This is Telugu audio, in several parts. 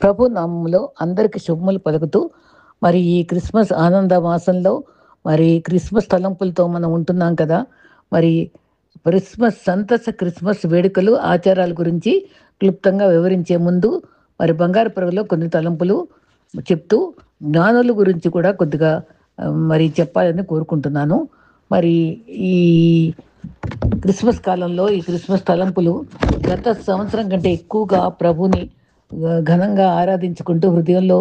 ప్రభు నామములో అందరికి శుభములు పలుకుతూ మరి ఈ క్రిస్మస్ ఆనంద మాసంలో మరి క్రిస్మస్ తలంపులతో మనం ఉంటున్నాం కదా. మరి క్రిస్మస్ వేడుకలు ఆచారాల గురించి క్లుప్తంగా వివరించే ముందు మరి బంగారు పరుగులో కొన్ని తలంపులు చెప్తూ జ్ఞానుల గురించి కూడా కొద్దిగా మరి చెప్పాలని కోరుకుంటున్నాను. మరి ఈ క్రిస్మస్ కాలంలో ఈ క్రిస్మస్ తలంపులు గత సంవత్సరం కంటే ఎక్కువగా ప్రభుని ఘనంగా ఆరాధించుకుంటూ హృదయంలో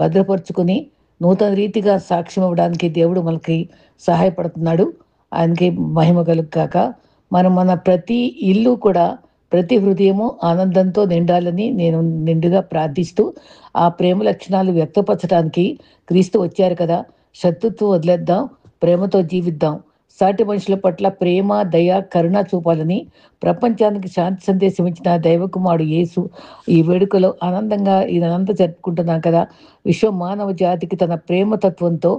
భద్రపరుచుకొని నూతన రీతిగా సాక్ష్యం ఇవ్వడానికి దేవుడు మనకి సహాయపడుతున్నాడు. ఆయనకి మహిమ కలుగాక. మన ప్రతి ఇల్లు కూడా ప్రతి హృదయము ఆనందంతో నిండాలని నేను నిండుగా ప్రార్థిస్తూ, ఆ ప్రేమ లక్షణాలు వ్యక్తపరచడానికి క్రీస్తు వచ్చారు కదా. శత్రుత్వం వదిలేద్దాం, ప్రేమతో జీవిద్దాం. సాటి మనుషుల పట్ల ప్రేమ, దయ, కరుణ చూపాలని ప్రపంచానికి శాంతి సందేశం ఇచ్చిన దైవకుమారుడు యేసు ఈ వేడుకలో ఆనందంగా ఇదంతా జరుపుకుంటున్నాం కదా. విశ్వ మానవ జాతికి తన ప్రేమతత్వంతో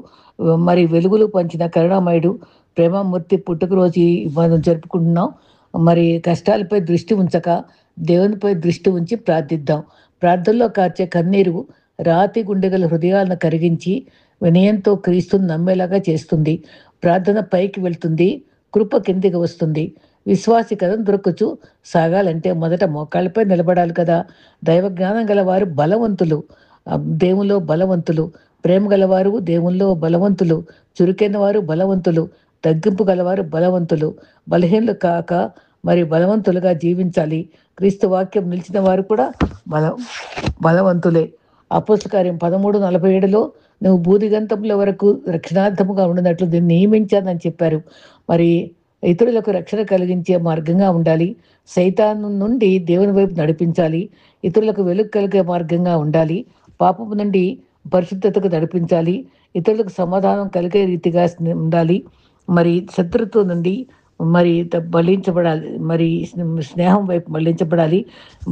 మరి వెలుగులు పంచిన కరుణామయుడు ప్రేమమూర్తి పుట్టుకరోజు మనం జరుపుకుంటున్నాం. మరి కష్టాలపై దృష్టి ఉంచక దేవునిపై దృష్టి ఉంచి ప్రార్థిద్దాం. ప్రార్థనలో కార్చే కన్నీరు రాతి గుండెగల హృదయాలను కరిగించి వినయంతో క్రీస్తుని నమ్మేలాగా చేస్తుంది. ప్రార్థన పైకి వెళ్తుంది, కృప కిందికి వస్తుంది. విశ్వాసి కథను దొరకచ్చు సాగాలంటే మొదట మోకాళ్ళపై నిలబడాలి కదా. దైవ జ్ఞానం గలవారు బలవంతులు, దేవుల్లో బలవంతులు. ప్రేమ గలవారు దేవుల్లో బలవంతులు. చురుకైన వారు బలవంతులు. తగ్గింపు గలవారు బలవంతులు. బలహీనలు కాక మరి బలవంతులుగా జీవించాలి. క్రీస్తు వాక్యం నిలిచిన వారు కూడా బలవంతులే. అపోస్తల కార్యం 13:47లో నువ్వు బూదిగంతముల వరకు రక్షణార్థముగా ఉండినట్లు దీన్ని నియమించానని చెప్పారు. మరి ఇతరులకు రక్షణ కలిగించే మార్గంగా ఉండాలి. సైతాను నుండి దేవుని వైపు నడిపించాలి. ఇతరులకు వెలుగు కలిగే మార్గంగా ఉండాలి. పాపము నుండి పరిశుద్ధతకు నడిపించాలి. ఇతరులకు సమాధానం కలిగే రీతిగా ఉండాలి. మరి శత్రుత్వం నుండి మరి మళ్లించబడాలి. మరి స్నేహం వైపు మళ్లించబడాలి.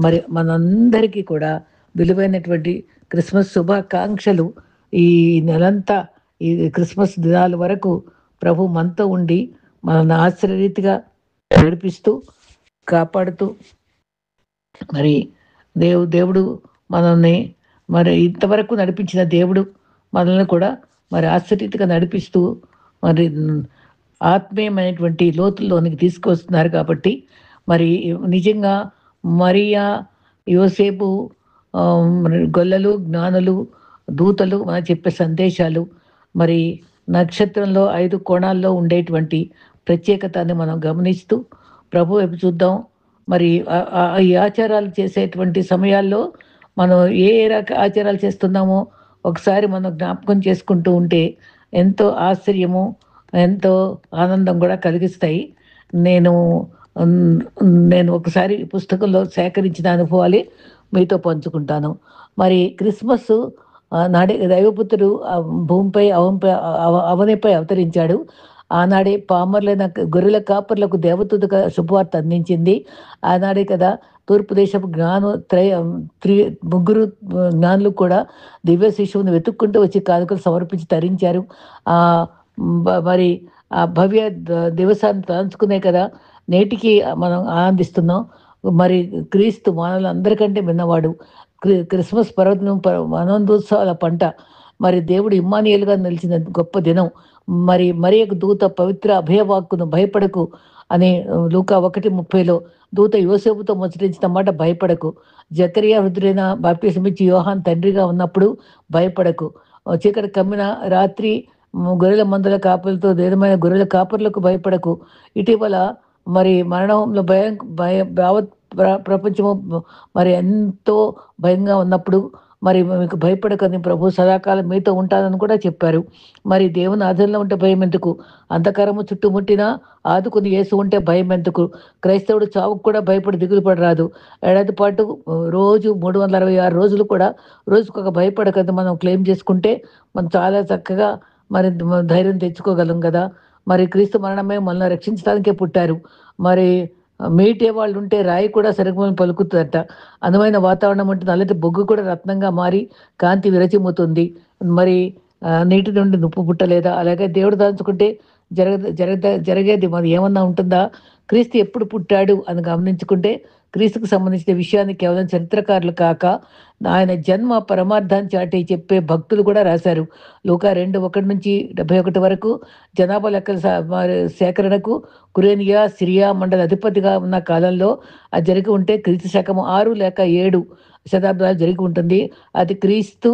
మరి మనందరికీ కూడా విలువైనటువంటి క్రిస్మస్ శుభాకాంక్షలు. ఈ నెలంతా ఈ క్రిస్మస్ దినాల వరకు ప్రభు మనతో ఉండి మనల్ని ఆశ్చర్యరీతిగా నడిపిస్తూ కాపాడుతూ మరి దేవుడు మనల్ని మరి ఇంతవరకు నడిపించిన దేవుడు మనల్ని కూడా మరి ఆశ్చర్యరీతిగా నడిపిస్తూ మరి ఆత్మీయమైనటువంటి లోతుల్లోనికి తీసుకొస్తున్నారు. కాబట్టి మరి నిజంగా మరియా, యోసేపు, గొల్లలు, జ్ఞానులు, దూతలు మనం చెప్పే సందేశాలు, మరి నక్షత్రంలో 5 కోణాల్లో ఉండేటువంటి ప్రత్యేకతని మనం గమనిస్తూ ప్రభు వైపు చూద్దాం. మరి ఈ ఆచారాలు చేసేటువంటి సమయాల్లో మనం ఏ ఆచారాలు చేస్తున్నామో ఒకసారి మనం జ్ఞాపకం చేసుకుంటూ ఉంటే ఎంతో ఆశ్చర్యము, ఎంతో ఆనందం కూడా కలిగిస్తాయి. నేను ఒకసారి పుస్తకంలో సేకరించిన అనుభవాలే మీతో పంచుకుంటాను. మరి క్రిస్మస్ నాడే దైవపుత్రుడు భూమిపై అవనిపై అవతరించాడు. ఆనాడే పామర్లైన గొర్రెల కాపర్లకు దేవదూతగా శుభవార్త అందించింది. ఆనాడే కదా తూర్పు దేశపు ముగ్గురు జ్ఞానులు కూడా దివ్య శిశువుని వెతుక్కుంటూ వచ్చి కానుకలు సమర్పించి తరించారు. మరి ఆ భవ్య దివసాన్ని తలంచుకునే కదా నేటికి మనం ఆనందిస్తున్నాం. మరి క్రీస్తు మానవులందరికంటే మిన్నవాడు. క్రిస్మస్ పర్వదినం ఆనందోత్సవాల పంట. మరి దేవుడు ఇమ్మానుయేలుగా నిలిచిన గొప్ప దినం. మరి ఒక దూత పవిత్ర అభయవాక్కును భయపడకు అని లూకా 1:30లో దూత యోసేపుతో ముచ్చటించిన మాట భయపడకు. జకరియా వృద్ధుడైన బాప్తిసమిచ్చి యోహాన్ తండ్రిగా ఉన్నప్పుడు భయపడకు. చీకటి కమ్మిన రాత్రి గొర్రెల మందల కాపులతో దేదమైన గొర్రెల కాపుర్లకు భయపడకు. ఇటీవల మరి మరణంలో ప్రపంచము మరి ఎంతో భయంగా ఉన్నప్పుడు మరి మీకు భయపడకని ప్రభు సదాకాలం మీతో ఉంటానని కూడా చెప్పారు. మరి దేవుని ఆధీనంలో ఉంటే భయం ఎందుకు? అంధకారము చుట్టుముట్టినా ఆదుకుని యేసు ఉంటే భయం ఎందుకు? క్రైస్తవుడు చావుకు కూడా భయపడి దిగులు పడరాదు. ఏడాది పాటు రోజు 366 రోజులు కూడా రోజుకొక భయపడకని మనం క్లెయిమ్ చేసుకుంటే మనం చాలా చక్కగా మరి ధైర్యం తెచ్చుకోగలం కదా. మరి క్రీస్తు మరణమే మనల్ని రక్షించడానికే పుట్టారు. మరి మీటే వాళ్ళు ఉంటే రాయి కూడా సరిగ్గా పలుకుతుందట. అందమైన వాతావరణం ఉంటే నల్లటి బొగ్గు కూడా రత్నంగా మారి కాంతి విరచిమ్ముతుంది. మరి నీటి నుండి నుప్పు పుట్టలేదా? అలాగే దేవుడు దాచుకుంటే జరిగేది మరి ఏమన్నా ఉంటుందా? క్రీస్తు ఎప్పుడు పుట్టాడు అని గమనించుకుంటే క్రీస్తుకు సంబంధించిన విషయాన్ని కేవలం చరిత్రకారులు కాక ఆయన జన్మ పరమార్థాన్ని చాటి చెప్పే భక్తులు కూడా రాశారు. లూకా 2:1-71 వరకు జనాభా లెక్కల సేకరణకు కురేనియా, సిరియా మండల అధిపతిగా ఉన్న కాలంలో అది జరిగి ఉంటే క్రీస్తు శకం 6 లేక 7 శతాబ్దాలు జరిగి ఉంటుంది. అది క్రీస్తు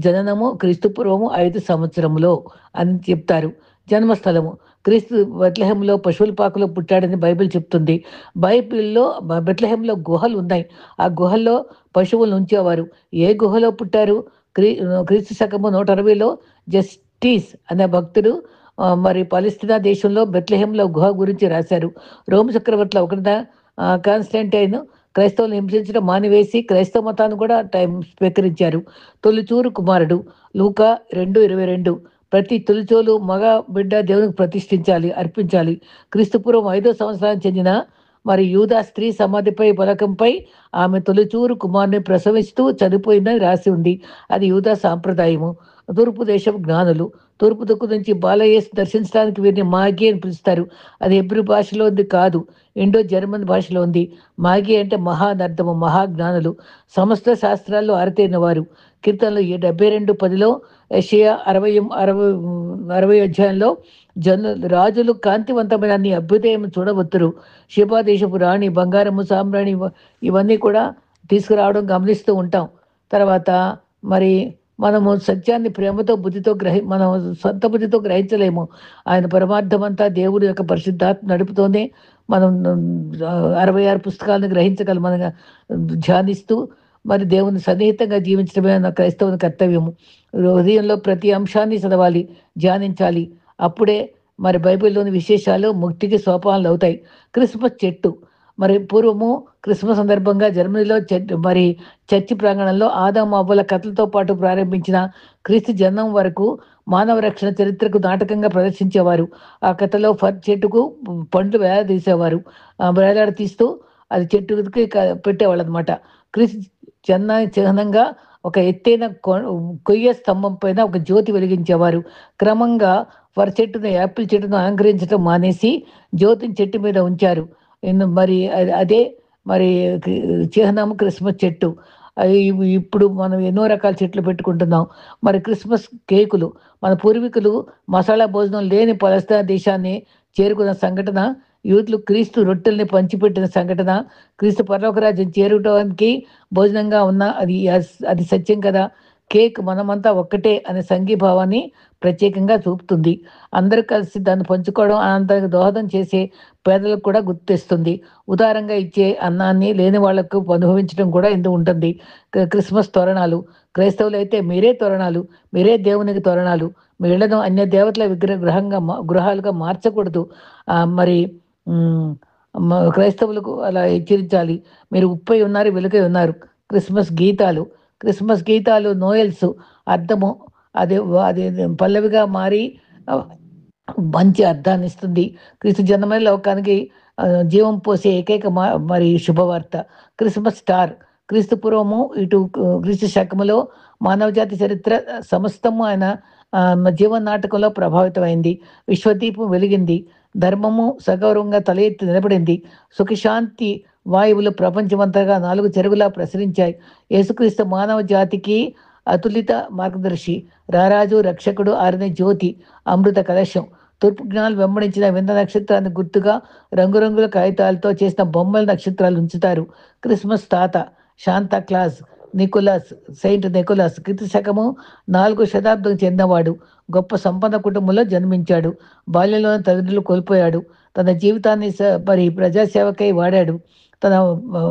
జననము క్రీస్తు పూర్వము 5 సంవత్సరములో అని చెప్తారు. జన్మస్థలము క్రీస్తు బెత్లెహేంలో పశువుల పాకలో పుట్టాడని బైబిల్ చెప్తుంది. బైబిల్‌లో బెత్లెహేంలో గుహలు ఉన్నాయి. ఆ గుహల్లో పశువులను ఉంచేవారు. ఏ గుహలో పుట్టారు? క్రీస్తు శకము 160లో జస్టిస్ అనే భక్తుడు మరి పాలస్తీనా దేశంలో బెత్లెహేంలో గుహ గురించి రాశారు. రోమ్ చక్రవర్తిలో ఒకటిన కాన్స్టంటైన్ క్రైస్తవులను హింసించడం మానివేసి క్రైస్తవ మతాన్ని కూడా స్వీకరించారు. తొలిచూరు కుమారుడు లూకా 2:22 ప్రతి తొలిచూలు మగ బిడ్డ దేవునికి ప్రతిష్ఠించాలి, అర్పించాలి. క్రీస్తుపూర్వం 5వ సంవత్సరానికి చెందిన మరి యూదా స్త్రీ సమాధిపై పలకంపై ఆమె తొలిచూరు కుమారుని ప్రసవిస్తూ చనిపోయిందని రాసి ఉంది. అది యూదా సాంప్రదాయము. తూర్పు దేశం జ్ఞానులు తూర్పు దిక్కు నుంచి బాలయేసు దర్శించడానికి వీరిని మాగి అని పిలుస్తారు. అది హెబ్రీ భాషలో ఉంది కాదు, ఇండో జర్మన్ భాషలో ఉంది. మాగి అంటే మహానర్థము, మహాజ్ఞానులు, సమస్త శాస్త్రాల్లో ఆరితేరిన వారు. కీర్తనలు 72:10లో, యెషయా 60 అధ్యాయంలో రాజులు కాంతివంతమైన నీ అభ్యుదయం చూడవచ్చురు. షెబా దేశపు రాణి బంగారము సాంబ్రాణి ఇవన్నీ కూడా తీసుకురావడం గమనిస్తూ ఉంటాం. తర్వాత మరి మనము సత్యాన్ని ప్రేమతో బుద్ధితో మనం సొంత బుద్ధితో గ్రహించలేము. ఆయన పరమార్థమంతా దేవుడి యొక్క పరిశుద్ధాత్మ నడుపుతోనే మనం 66 పుస్తకాలను గ్రహించగలం. మనం ధ్యానిస్తూ మరి దేవుని సన్నిహితంగా జీవించడమే నా క్రైస్తవుని కర్తవ్యము. హృదయంలో ప్రతి అంశాన్ని చదవాలి, ధ్యానించాలి. అప్పుడే మరి బైబిల్లోని విశేషాలు ముక్తికి సోపానాలు అవుతాయి. క్రిస్మస్ చెట్టు మరి పూర్వము క్రిస్మస్ సందర్భంగా జర్మనీలో మరి చర్చి ప్రాంగణంలో ఆదాము అవ్వల కథలతో పాటు ప్రారంభించిన క్రీస్తు జన్మం వరకు మానవ రక్షణ చరిత్రకు నాటకంగా ప్రదర్శించేవారు. ఆ కథలో ఫర్ చెట్టుకు పండ్లు వేలాడదీసేవారు. వేలాడతీస్తూ అది చెట్టుకి పెట్టేవాళ్ళు అనమాట. క్రీస్తు జన్మ చిహ్నంగా ఒక ఎత్తైన కొయ్య స్తంభం పైన ఒక జ్యోతి వెలిగించేవారు. క్రమంగా ఫర్ చెట్టును, యాపిల్ చెట్టును అలంకరించడం మానేసి జ్యోతిని చెట్టు మీద ఉంచారు. మరి అదే మరి చిహ్నం క్రిస్మస్ చెట్టు. ఇప్పుడు మనం ఎన్నో రకాల చెట్లు పెట్టుకుంటున్నాం. మరి క్రిస్మస్ కేకులు మన పూర్వీకులు మసాలా భోజనం లేని పలస్తీనా దేశాన్ని చేరుకున్న సంఘటన, యూదులు క్రీస్తు రొట్టెల్ని పంచిపెట్టిన సంఘటన, క్రీస్తు పరలోక రాజ్యం చేరుకోవడానికి భోజనంగా ఉన్న అది సత్యం కదా. కేక్ మనమంతా ఒక్కటే అనే సంఘీభావాన్ని ప్రత్యేకంగా చూపుతుంది. అందరూ కలిసి దాన్ని పంచుకోవడం, అనంతకు దోహదం చేసే పేదలకు కూడా గుర్తిస్తుంది. ఉదారంగా ఇచ్చే అన్నాన్ని లేని వాళ్లకు అనుభవించడం కూడా ఇందులో ఉంటుంది. క్రిస్మస్ తోరణాలు క్రైస్తవులు అయితే మీరే తోరణాలు, మీరే దేవునికి తోరణాలు. మీ ఇళ్లను అన్య దేవతల గృహాలుగా మార్చకూడదు. మరి క్రైస్తవులకు అలా హెచ్చరించాలి. మీరు ఉప్పై ఉన్నారు, వెలుగై ఉన్నారు. క్రిస్మస్ గీతాలు నోయల్స్ అర్థము అదే అది పల్లవిగా మారి మంచి అర్థాన్ని ఇస్తుంది. క్రీస్తు జన్మమైన లోకానికి జీవం పోసే ఏకైక మరి శుభవార్త. క్రిస్మస్ స్టార్ క్రీస్తు పూర్వము ఇటు క్రీస్తు శకములో మానవజాతి చరిత్ర సమస్తము ఆయన జీవన నాటకంలో ప్రభావితమైంది. విశ్వదీపం వెలిగింది. ధర్మము సగౌరవంగా తల ఎత్తి నిలబడింది. సుఖశాంతి వాయువులు ప్రపంచమంతగా 4 చెరుగులా ప్రసరించాయి. యేసుక్రీస్తు మానవ జాతికి అతులిత మార్గదర్శి, రారాజు, రక్షకుడు, ఆరిన జ్యోతి, అమృత కలశం. తూర్పు జ్ఞానాలు వెంబడించిన వింత నక్షత్రాన్ని గుర్తుగా రంగురంగుల కాగితాలతో చేసిన బొమ్మల నక్షత్రాలు ఉంచుతారు. క్రిస్మస్ తాత శాంతా క్లాస్ సెయింట్ నికోలాస్ క్రీస్తు శకము 4వ శతాబ్దం చెందినవాడు. గొప్ప సంపన్న కుటుంబంలో జన్మించాడు. బాల్యంలో తల్లిదండ్రులు కోల్పోయాడు. తన జీవితాన్ని మరి ప్రజాసేవకై వాడాడు. తన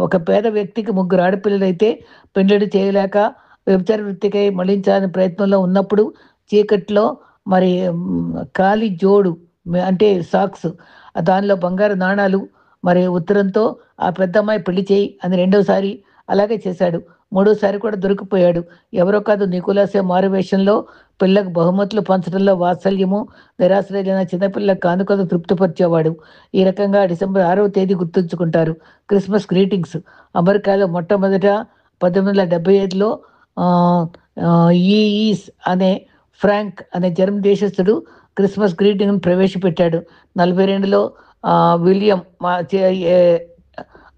ఒక పేద వ్యక్తికి 3 ఆడపిల్లలైతే పెండ్లిడి చేయలేక వ్యభిచార వృత్తికై మళ్లించాలని ప్రయత్నంలో ఉన్నప్పుడు చీకట్లో మరి కాలి జోడు అంటే సాక్స్, దానిలో బంగారు నాణాలు మరి ఉత్తరంతో ఆ పెద్దమ్మాయి పెళ్లి చేయి అని 2వసారి అలాగే చేశాడు. 3వసారి కూడా దొరికిపోయాడు. ఎవరో కాదు, నికోలాసే మారువేషంలో పిల్లకు బహుమతులు పంచడంలో వాత్సల్యము, నిరాశ్రయులైన చిన్నపిల్లకు కానుకలు తృప్తిపరిచేవాడు. ఈ రకంగా డిసెంబర్ 6వ తేదీ గుర్తుంచుకుంటారు. క్రిస్మస్ గ్రీటింగ్స్ అమెరికాలో మొట్టమొదట 1875లో ఈస్ అనే ఫ్రాంక్ అనే జర్మన్ దేశస్థుడు క్రిస్మస్ గ్రీటింగ్ను ప్రవేశపెట్టాడు. 42లో విలియం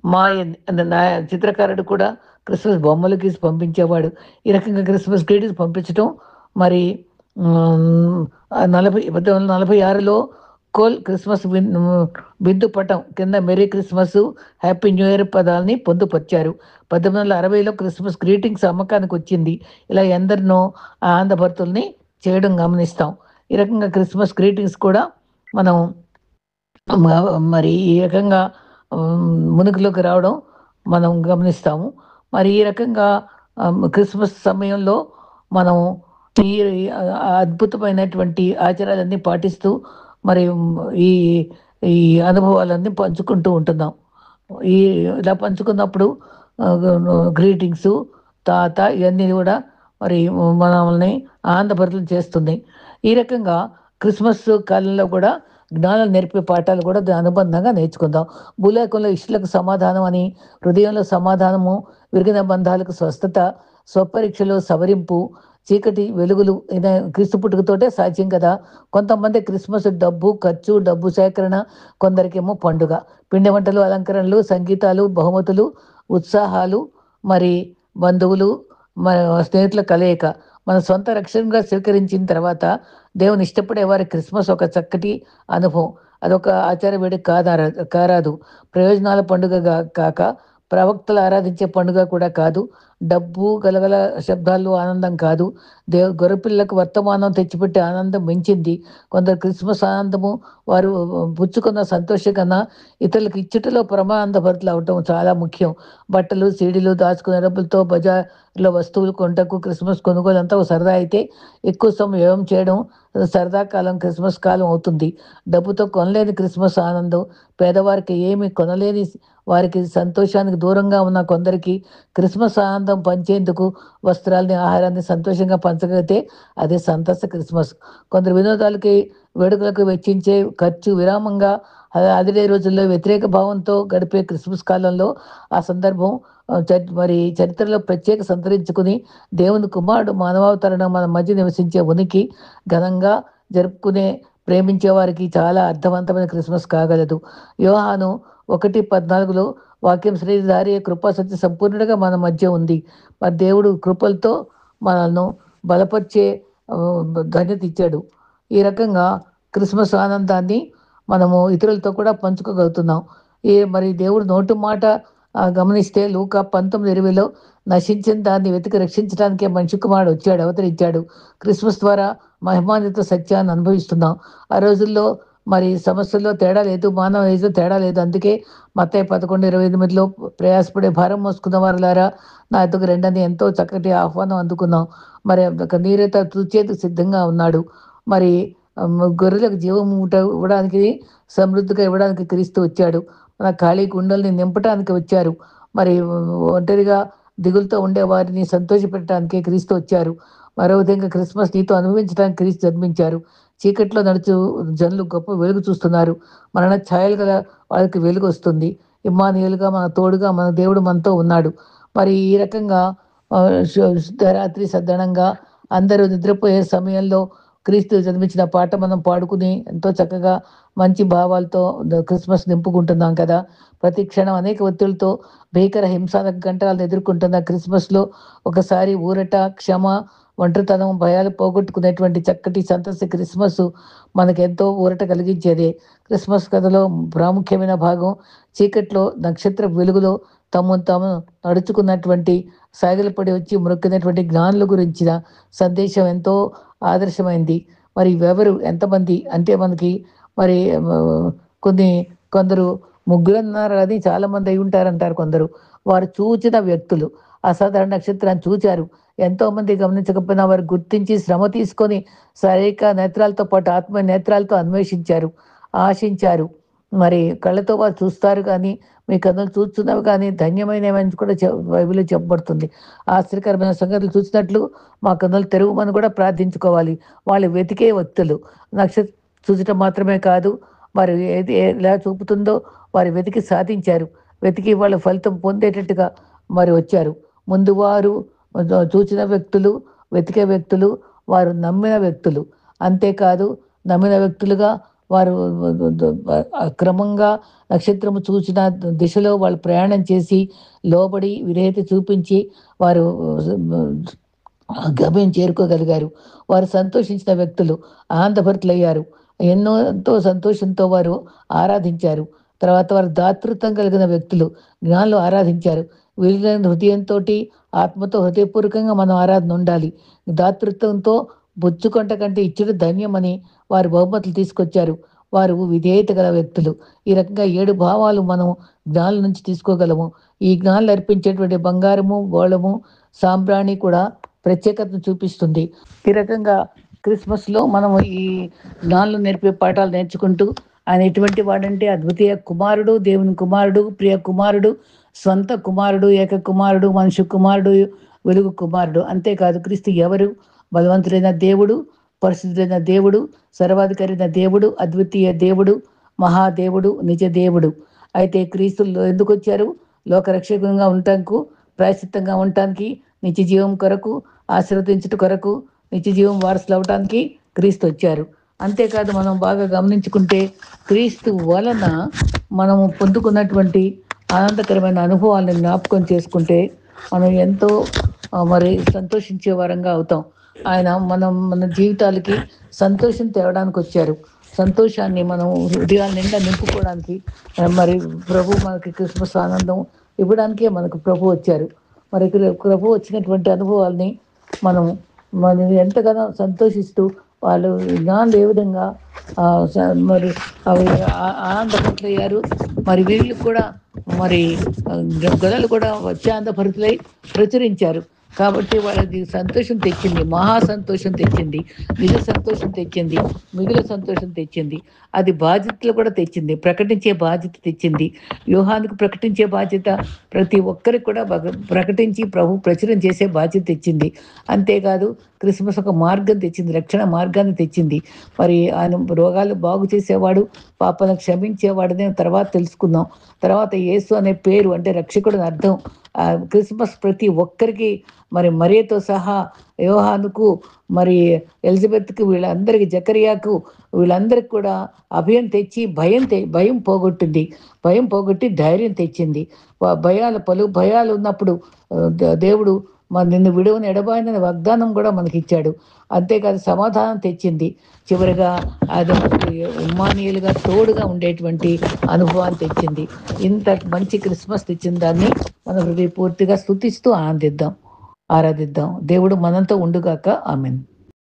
మా నా చిత్రకారుడు కూడా క్రిస్మస్ బొమ్మలు గీసి పంపించేవాడు. ఈ రకంగా క్రిస్మస్ గ్రీటింగ్స్ పంపించటం మరి 1946లో క్రిస్మస్ బిందు పటం కింద merry Christmas, happy new year పదాలని పొందుపరిచారు. 1860లో క్రిస్మస్ గ్రీటింగ్స్ అమ్మకానికి వచ్చింది. ఇలా ఎందరినో ఆనందభరితుల్ని చేయడం గమనిస్తాం. ఈ రకంగా క్రిస్మస్ గ్రీటింగ్స్ కూడా మనం మరి ఈ రకంగా మునికిలోకి రావడం మనం గమనిస్తాము. మరి ఈ రకంగా క్రిస్మస్ సమయంలో మనం ఈ అద్భుతమైనటువంటి ఆచారాలన్నీ పాటిస్తూ మరి ఈ ఈ అనుభవాలన్నీ పంచుకుంటూ ఉంటున్నాం. ఈ ఇలా పంచుకున్నప్పుడు గ్రీటింగ్స్ తాత ఇవన్నీ కూడా మరి మనల్ని ఆనందభరితులు చేస్తుంది. ఈ రకంగా క్రిస్మస్ కాలంలో కూడా జ్ఞానాలు నేర్పే పాఠాలు కూడా అనుబంధంగా నేర్చుకుందాం. భూలోకంలో ఇష్టలకు సమాధానం అని, హృదయంలో సమాధానము, విరిగిన బంధాలకు స్వస్థత, స్వపరీక్షలో సవరింపు, చీకటి వెలుగులు క్రీస్తు పుట్టుకతోటే సాధ్యం కదా. కొంతమంది క్రిస్మస్ డబ్బు ఖర్చు, డబ్బు సేకరణ, కొందరికేమో పండుగ, పిండి వంటలు, అలంకరణలు, సంగీతాలు, బహుమతులు, ఉత్సాహాలు, మరి బంధువులు, మన స్నేహితుల కలయిక. మన సొంత రక్షణగా స్వీకరించిన తర్వాత దేవుని ఇష్టపడే వారి క్రిస్మస్ ఒక చక్కటి అనుభవం. అదొక ఆచార వేడి కారాదు. ప్రయోజనాల పండుగ కాక ప్రవక్తలు ఆరాధించే పండుగ కూడా కాదు. డబ్బు గలగల శబ్దాలు ఆనందం కాదు. గొర్రెపిల్లకు వర్తమానం తెచ్చిపెట్టే ఆనందం మించింది. కొందరు క్రిస్మస్ ఆనందము వారు పుచ్చుకున్న సంతోషం కన్నా ఇతరులకు ఇచ్చుటలో పరమానందభరితులు అవటం చాలా ముఖ్యం. బట్టలు, సీడీలు దాచుకునే డబ్బులతో బజార్లో వస్తువులు కొంటకు క్రిస్మస్ కొనుగోలు అంతా ఒక సరదా అయితే, ఎక్కువ సమయం వ్యయం చేయడం సరదా కాలం క్రిస్మస్ కాలం అవుతుంది. డబ్బుతో కొనలేని క్రిస్మస్ ఆనందం, పేదవారికి ఏమి కొనలేని వారికి సంతోషానికి దూరంగా ఉన్న కొందరికి క్రిస్మస్ ఆనందం పంచేందుకు వస్త్రాలని, ఆహారాన్ని సంతోషంగా పంచగలిగితే అదే సంతస క్రిస్మస్. కొందరు వినోదాలకి, వేడుకలకు వెచ్చించే ఖర్చు విరామంగా అదే రోజుల్లో వ్యతిరేక భావంతో గడిపే క్రిస్మస్ కాలంలో ఆ సందర్భం మరి చరిత్రలో ప్రత్యేక సంతరించుకుని దేవుని కుమారుడు మానవావతరణం మన మధ్య నివసించే ఉనికి ఘనంగా జరుపుకునే ప్రేమించే వారికి చాలా అర్థవంతమైన క్రిస్మస్ కాగలదు. యోహాను 1:14లో వాక్యం శరీరధారి కృపా సత్య సంపూర్ణుడిగా మన మధ్య ఉంది. మరి దేవుడు కృపలతో మనల్ని బలపరిచే ధన్యత ఇచ్చాడు. ఈ రకంగా క్రిస్మస్ ఆనందాన్ని మనము ఇతరులతో కూడా పంచుకోగలుగుతున్నాం. మరి దేవుడు నోటు మాట గమనిస్తే లూకా 19:20లో నశించిన దాన్ని వెతికి రక్షించడానికే మనిషి కుమారుడు వచ్చాడు, అవతరించాడు. క్రిస్మస్ ద్వారా మహిమాన్విత సత్యాన్ని అనుభవిస్తున్నాం. ఆ రోజుల్లో మరి సమస్యల్లో తేడా లేదు, మానవ ఏదో తేడా లేదు. అందుకే మత్తయి 11:28లో ప్రయాసపడే భారం మోసుకున్న వారులారా నా ఎద్దుకు రెండని ఎంతో చక్కటి ఆహ్వానం అందుకున్నాం. మరి నీరైతే తుచేందుకు సిద్ధంగా ఉన్నాడు. మరి గొర్రెలకు జీవం ఇవ్వడానికి, సమృద్ధిగా ఇవ్వడానికి క్రీస్తు వచ్చాడు. మన ఖాళీ గుండెల్ని నింపడానికి వచ్చారు. మరి ఒంటరిగా దిగులుతో ఉండే వారిని సంతోషపెట్టడానికి క్రీస్తు వచ్చారు. మరో విధంగా క్రిస్మస్ నీతో అనుభవించడానికి క్రీస్తు జన్మించారు. చీకట్లో నడుచు జనులు గొప్ప వెలుగు చూస్తున్నారు. మరణ ఛాయలు గల వాళ్ళకి వెలుగు వస్తుంది. ఇమ్మానుయేలుగా మన తోడుగా మన దేవుడు మనతో ఉన్నాడు. మరి ఈ రకంగా శుద్ధరాత్రి సద్దనంగా అందరూ నిద్రపోయే సమయంలో క్రీస్తు జన్మించిన పాట మనం పాడుకుని ఎంతో చక్కగా మంచి భావాలతో క్రిస్మస్ నింపుకుంటున్నాం కదా. ప్రతి క్షణం అనేక ఒత్తిడితో భీకర హింసాత్మక గంటలను ఎదుర్కొంటున్న క్రిస్మస్లో ఒకసారి ఊరట, క్షమ, ఒంటరితనం, భయాలు పోగొట్టుకునేటువంటి చక్కటి సంతసి క్రిస్మస్ మనకెంతో ఊరట కలిగించేదే. క్రిస్మస్ కథలో ప్రాముఖ్యమైన భాగం చీకట్లో నక్షత్ర వెలుగులో తమను తాము నడుచుకున్నటువంటి సాగిలపడి వచ్చి మొక్కినటువంటి జ్ఞానుల గురించిన సందేశం ఎంతో ఆదర్శమైంది. మరి ఎవరు ఎంతమంది అంటే మనకి మరి కొందరు ముగ్గురన్నారు, అది చాలామంది అయి ఉంటారంటారు కొందరు. వారు చూచిన వ్యక్తులు అసాధారణ నక్షత్రాన్ని చూచారు. ఎంతోమంది గమనించకపోయినా వారు గుర్తించి శ్రమ తీసుకొని శారీరక నేత్రాలతో పాటు ఆత్మీయ నేత్రాలతో అన్వేషించారు, ఆశించారు. మరి కళ్ళతో వారు చూస్తారు కానీ మీ కన్నులు చూస్తున్నవి కానీ ధన్యమైనవని కూడా బైబిల్లో చెప్పబడుతుంది. ఆశ్చర్యకరమైన సంగతులు చూసినట్లు మా కన్నులు తెరవమని కూడా ప్రార్థించుకోవాలి. వాళ్ళు వెతికే వ్యక్తులు. నక్షత్రం చూసటం మాత్రమే కాదు, వారు ఏది ఎలా చూపుతుందో వారు వెతికి సాధించారు. వెతికి వాళ్ళ ఫలితం పొందేటట్టుగా మరి వచ్చారు. ముందు వారు చూసిన వ్యక్తులు, వెతికే వ్యక్తులు, వారు నమ్మిన వ్యక్తులు. అంతేకాదు నమ్మిన వ్యక్తులుగా వారు క్రమంగా నక్షత్రము చూసిన దిశలో వాళ్ళు ప్రయాణం చేసి లోబడి విధేయత చూపించి వారు గమ్యం చేరుకోగలిగారు. వారు సంతోషించిన వ్యక్తులు ఆనందభరితులయ్యారు. ఎంతో సంతోషంతో వారు ఆరాధించారు. తర్వాత వారు దాతృత్వం కలిగిన వ్యక్తులు జ్ఞానులు ఆరాధించారు. విలువైన హృదయంతోటి, ఆత్మతో హృదయపూర్వకంగా మనం ఆరాధన ఉండాలి. దాతృత్వంతో బుచ్చుకొంట కంటే ఇచ్చుడు ధన్యమని వారు బహుమతులు తీసుకొచ్చారు. వారు విధేయత గల వ్యక్తులు. ఈ రకంగా 7 భావాలు మనం జ్ఞానుల నుంచి తీసుకోగలము. ఈ జ్ఞానులు అర్పించేటువంటి బంగారము, బోళము, సాంబ్రాణి కూడా ప్రత్యేకతను చూపిస్తుంది. ఈ రకంగా క్రిస్మస్‌లో మనము ఈ జ్ఞానులు నేర్పే పాఠాలు నేర్చుకుంటూ, ఆయన ఎటువంటి వాడంటే అద్వితీయ కుమారుడు, దేవుని కుమారుడు, ప్రియ కుమారుడు, స్వంత కుమారుడు, ఏక కుమారుడు, మనిషి కుమారుడు, వెలుగు కుమారుడు. అంతేకాదు క్రీస్తు ఎవరు? బలవంతుడైన దేవుడు, పరిశుద్ధుడైన దేవుడు, సర్వాధికారైన దేవుడు, అద్వితీయ దేవుడు, మహాదేవుడు, నిజ దేవుడు. అయితే క్రీస్తులో ఎందుకొచ్చారు? లోకరక్షకంగా ఉండటానికి, ప్రాయశ్చిత్తంగా ఉండటానికి, నిత్య జీవం కొరకు, ఆశీర్వదించుట కొరకు, నిత్య జీవం వారసులు అవటానికి క్రీస్తు వచ్చారు. అంతేకాదు మనం బాగా గమనించుకుంటే క్రీస్తు వలన మనము పొందుకున్నటువంటి ఆనందకరమైన అనుభవాలను జ్ఞాపకం చేసుకుంటే మనం ఎంతో మరి సంతోషించే వారంగా అవుతాం. ఆయన మన జీవితాలకి సంతోషం తేవడానికి వచ్చారు. సంతోషాన్ని మనం హృదయాల నిండా నింపుకోవడానికి మరి ప్రభు మనకి క్రిస్మస్ ఆనందం ఇవ్వడానికే మనకు ప్రభు వచ్చారు. మరి ప్రభు వచ్చినటువంటి అనుభవాల్ని మనం ఎంతగానో సంతోషిస్తూ వాళ్ళు జ్ఞానులు ఏ విధంగా మరి అవి ఆనందపరులయ్యారు. మరి వీళ్ళు కూడా మరి గొర్రెలు కూడా ఆనందభరితులై ప్రచురించారు. కాబట్టి వాళ్ళకి సంతోషం తెచ్చింది, మహా సంతోషం తెచ్చింది, నిజ సంతోషం తెచ్చింది, మిగుల సంతోషం తెచ్చింది. అది బాధ్యతలు కూడా తెచ్చింది, ప్రకటించే బాధ్యత తెచ్చింది. వ్యూహానికి ప్రకటించే బాధ్యత, ప్రతి ఒక్కరికి కూడా ప్రకటించి ప్రభు ప్రచురం చేసే బాధ్యత తెచ్చింది. అంతేకాదు క్రిస్మస్ ఒక మార్గం తెచ్చింది, రక్షణ మార్గాన్ని తెచ్చింది. మరి ఆయన రోగాలు బాగు చేసేవాడు, పాపలను క్షమించేవాడని తర్వాత తెలుసుకుందాం. తర్వాత యేసు అనే పేరు అంటే రక్షకుడు అని అర్థం. క్రిస్మస్ ప్రతి ఒక్కరికి మరి మరియతో సహా యోహానుకు, మరి ఎలిజబెత్కి, వీళ్ళందరికీ, జకరియాకు, వీళ్ళందరికీ కూడా అభయం తెచ్చి భయం పోగొట్టింది. భయం పోగొట్టి ధైర్యం తెచ్చింది. పలు భయాలు ఉన్నప్పుడు దేవుడు మరి నిన్ను విడువని ఎడబాయనని వాగ్దానం కూడా మనకి ఇచ్చాడు. అంతేకాదు సమాధానం తెచ్చింది. చివరిగా అది ఉమ్మానీయులుగా తోడుగా ఉండేటువంటి అనుభవాన్ని తెచ్చింది. ఇంత మంచి క్రిస్మస్ తెచ్చిన దాన్ని మనం హృదయపూర్తిగా స్తుతిస్తూ ఆరాధిద్దాం. దేవుడు మనంతో ఉండుగాక. ఆమేన్.